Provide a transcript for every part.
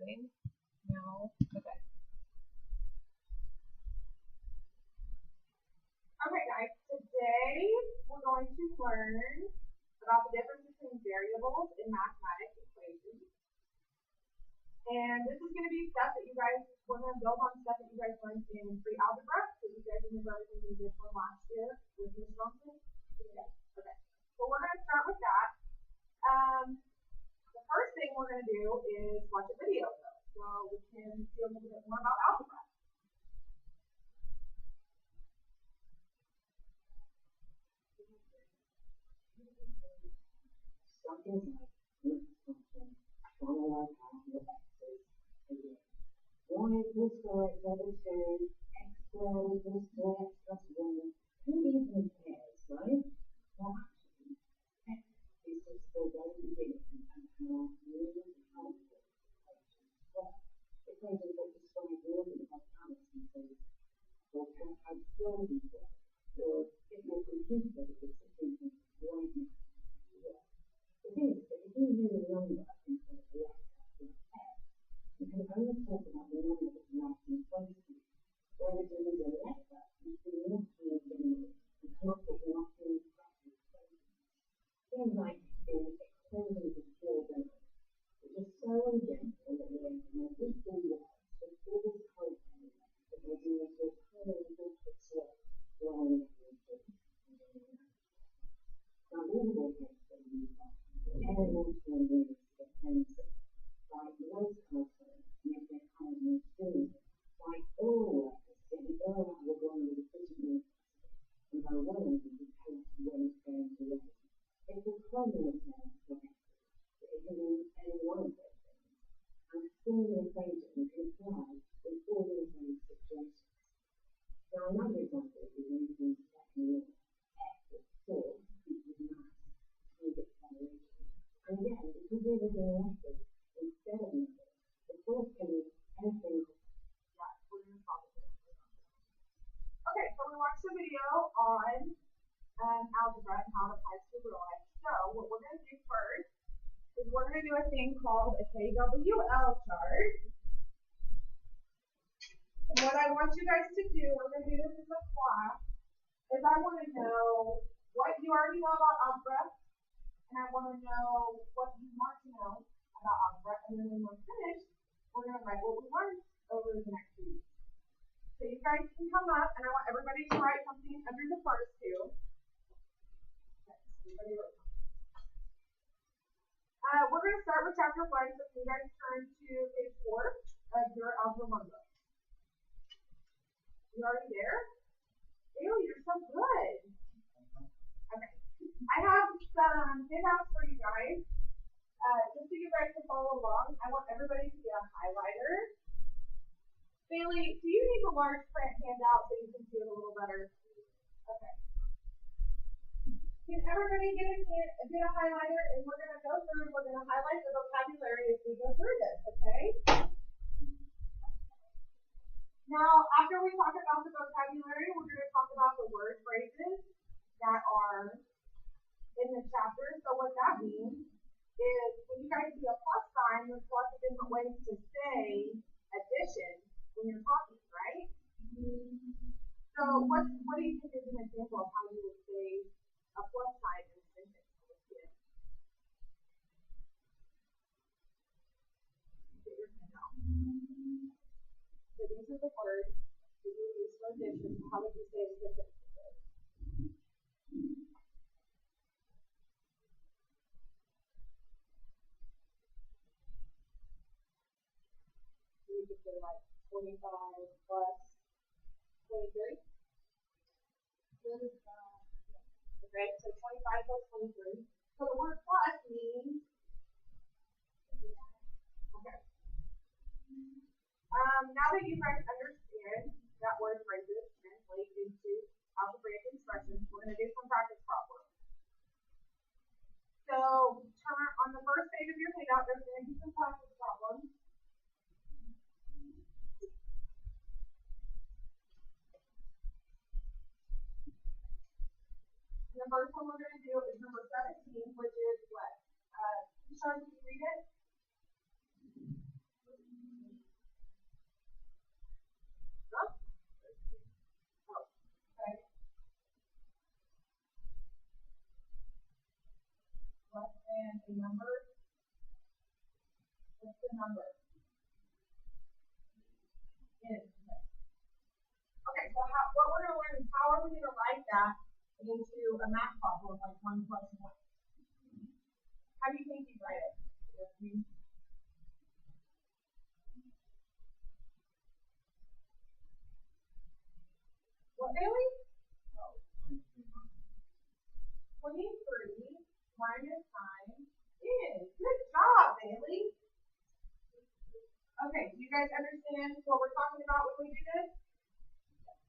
recording? No? Okay. Okay, guys, today we're going to learn about the difference between variables in mathematics equations. And this is going to be stuff that we're going to build on stuff that you guys learned in pre-algebra. So you guys remember everything we did from last year with Ms. Johnson? Yeah. Okay. So we're going to start with that. The first thing we're going to do is watch a video, though, so we can see a little bit more about algebra. Something like this function, analyze how the x's again. 1 equals 4 x over 2, x squared equals 4x plus 1. Who even cares, right? Well, actually, x is just the very beginning and how really powerful equations work. Equations that describe really how Alison says, or how strong you are, or if your computer is sitting right now. The thing is that if you use a number instead of a letter with x, you can only talk about the number that's right in front of you. Whereas if you use a letter, you can look at the number and come up with nothing exactly statements. Things like the equations of pure numbers, which is so gentle that they make equal words with all this content that they do this with tiny little bits of drawing and things. Now, these are the things that we use. Elemental units of pencil, like waste culture, make their kindness food, like all letters, get the air out of the ground with efficiently and by running to the pace when it's going to rain. It's a common term for x, but it can mean any one of those things. And a similar equation can apply in all of those situations. Now, another example is using the second law, x is 4 equals mass, take acceleration. And again, because we're using letters instead of numbers, the fourth can be anything. Yeah, we're going to stop it there. Okay, so we watched the video on algebra and how it applies to real life. So what we're going to do first is we're going to do a thing called a KWL chart. And what I want you guys to do, we're going to do this as a class, is I want to know what you already know about algebra. And I want to know what you want to know about algebra, and then when we're finished, we're going to write what we learned over the next few weeks. So you guys can come up, and I want everybody to write something under the first two. Okay, so everybody wrote something. We're going to start with chapter 1, so you guys turn to page 4 of your algebra 1 book. You already there? Ew, you're so good. Okay. I have some handouts for you guys. Just so you guys can follow along, I want everybody to get a highlighter. Bailey, do you need a large print handout so you can see it a little better? Okay. Can everybody get a highlighter? And we're going to go through, we're going to highlight the vocabulary as we go through this, okay? Now, after we talk about the vocabulary, we're going to talk about the word phrases that are in the chapter. So what that means is when you guys see a plus sign, there's lots of different ways to say addition when you're talking, right? So what do you think is an example of how you would say a plus sign in a sentence? Get your pen out. So these are the words that you use for addition. How would you say addition? You could say like 25 plus 23. Okay, so 25 plus 23. So the word plus means, okay. Now that you guys understand that word phrases translate into algebraic expressions, we're going to do some practice problems. So on the first page of your handout, there's going to be some practice problems. And the first one we're going to do is number 17, which is what? Sean, can you read it? What's the number? Okay, so what we're going to learn is how are we going to write that into a math problem like 1 plus 1? How do you think you write it? What, Bailey? 23 minus 9 is. Good job, Bailey. Okay, do you guys understand what we're talking about when we do this?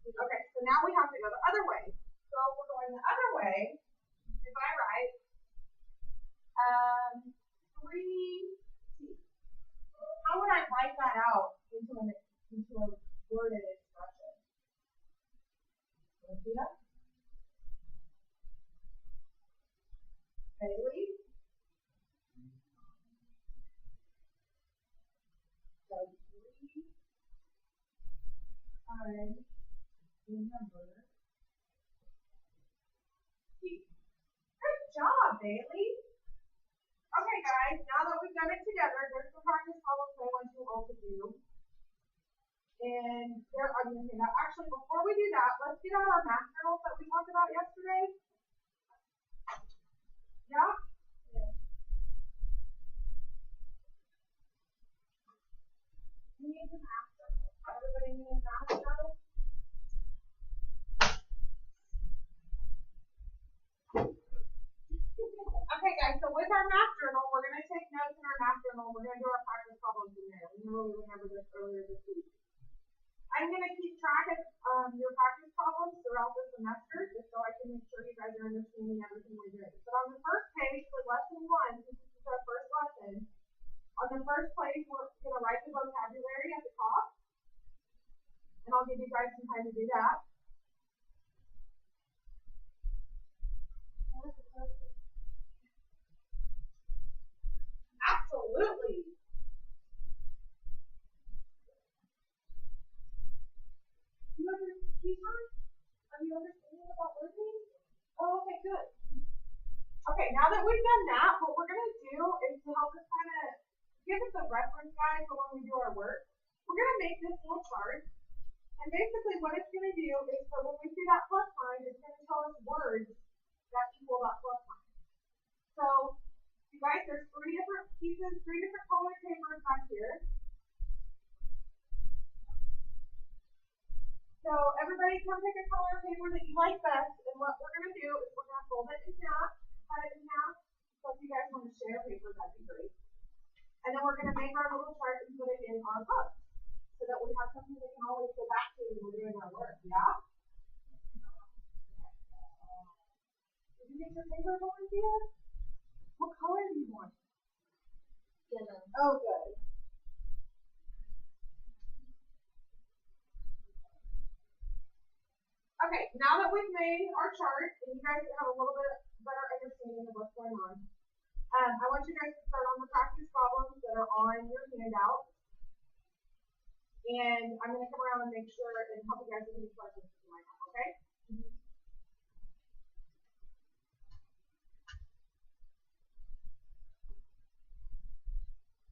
Okay, so now we have to go the other way. So we're going the other way. If I write 3t, how would I write that out into a worded expression? Let's do that. Bailey. So 3 times the number t. Good job, Bailey. Okay, guys, now that we've done it together, there's some practice problems I want you all to do. And there are going to now. Actually, before we do that, let's get out our math journals that we talked about yesterday. Yeah? You need the math journal. Everybody need a math journal? Okay, guys, so with our math journal, we're going to take notes in our math journal. We're going to do our practice problems in there. We really remember this earlier this week. I'm going to keep track of your practice problems throughout the semester, just so I can make sure you guys are understanding everything we're doing. But on the first page for lesson 1, since this is our first lesson, on the first page, we're going to write the vocabulary at the top. And I'll give you guys some time to do that. Absolutely. Are you understanding about learning? Oh, okay, good. Okay, now that we've done that, what we're going to do is to help us kind of give us a reference guide for when we do our work. We're going to make this little chart. And basically what it's going to do is for when we see that plus sign, it's going to tell us words that equal that plus sign. So, you guys, there's 3 different pieces, 3 different colored papers back here. So everybody come pick a color of paper that you like best, and what we're going to do is we're going to fold it in half, cut it in half. So if you guys want to share paper, that'd be great. And then we're going to make our little chart and put it in our book, so that we have something we can always go back to when we're doing our work, yeah? Did you get your paper going, Tia? What color do you want? Yellow. Oh, good. Okay, now that we've made our chart, and you guys have a little bit better understanding of what's going on, I want you guys to start on the practice problems that are on your handout. And I'm going to come around and make sure and help you guys with any questions that you might have, okay?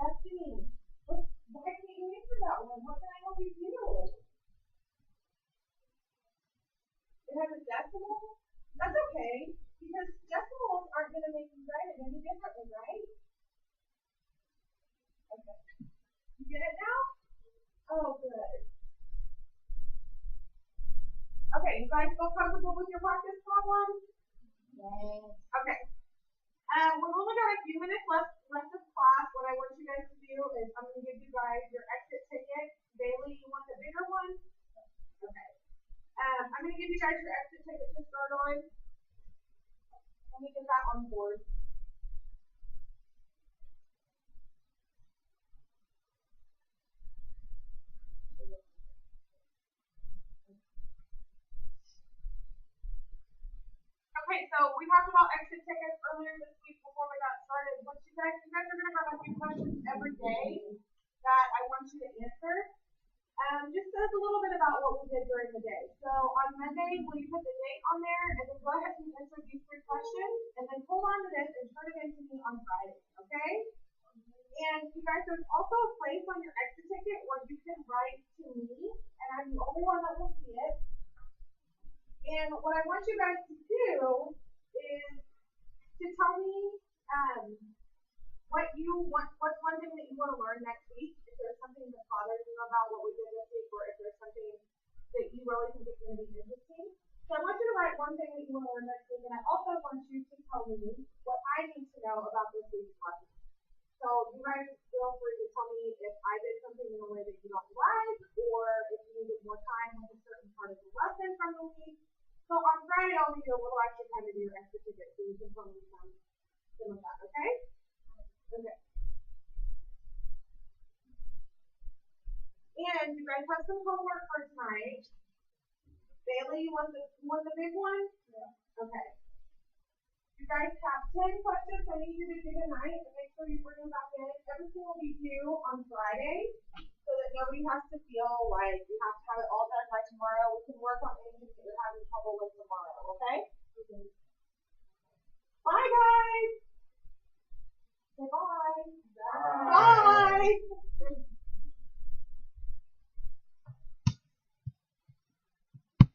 Destiny, why can't you answer that one? What can I help you do? It has a decimal? That's okay, because decimals aren't going to make you write it any differently, right? Okay. You get it now? Oh, good. Okay, you guys feel comfortable with your practice problem? Yes. Okay. We've only got a few minutes left of class. What I want you guys to do is I'm going to give you guys your exit ticket. Bailey, you want the bigger one? Okay. I'm going to give you guys your exit ticket to start on. Let me get that on board. Okay, so we talked about exit tickets earlier this week before we got started. What you guys are going to have a few questions every day that I want you to answer. Just says a little bit about what we did during the day. So on Monday, will you put the date on there and then go ahead and answer these 3 questions and then hold on to this and turn it in to me on Friday, okay? And you guys, there's also a place on your exit ticket where you can write to me, and I'm the only one that will see it. And what I want you guys to do is to tell me what's one thing that you want to learn next week. If there's something that bothers you about what we did this week, or if there's something that you really think is going to be interesting. So I want you to write one thing that you want to learn next week, and I also want you to tell me what I need to know about this week's lesson. So you guys feel free to tell me if I did something in a way that you don't like, or if you needed more time with a certain part of the lesson from the week. So on Friday, I'll give you a little extra time to do your extra ticket, so you can tell me some of that, okay? Okay. And you guys have some homework for tonight. Bailey, you want the big one? Yeah. Okay. You guys have 10 questions I need you to do tonight, and make sure you bring them back in. Everything will be due on Friday, so that nobody has to feel like you have to have it all done by tomorrow. We can work on anything that you're having trouble with tomorrow, okay? Bye, guys!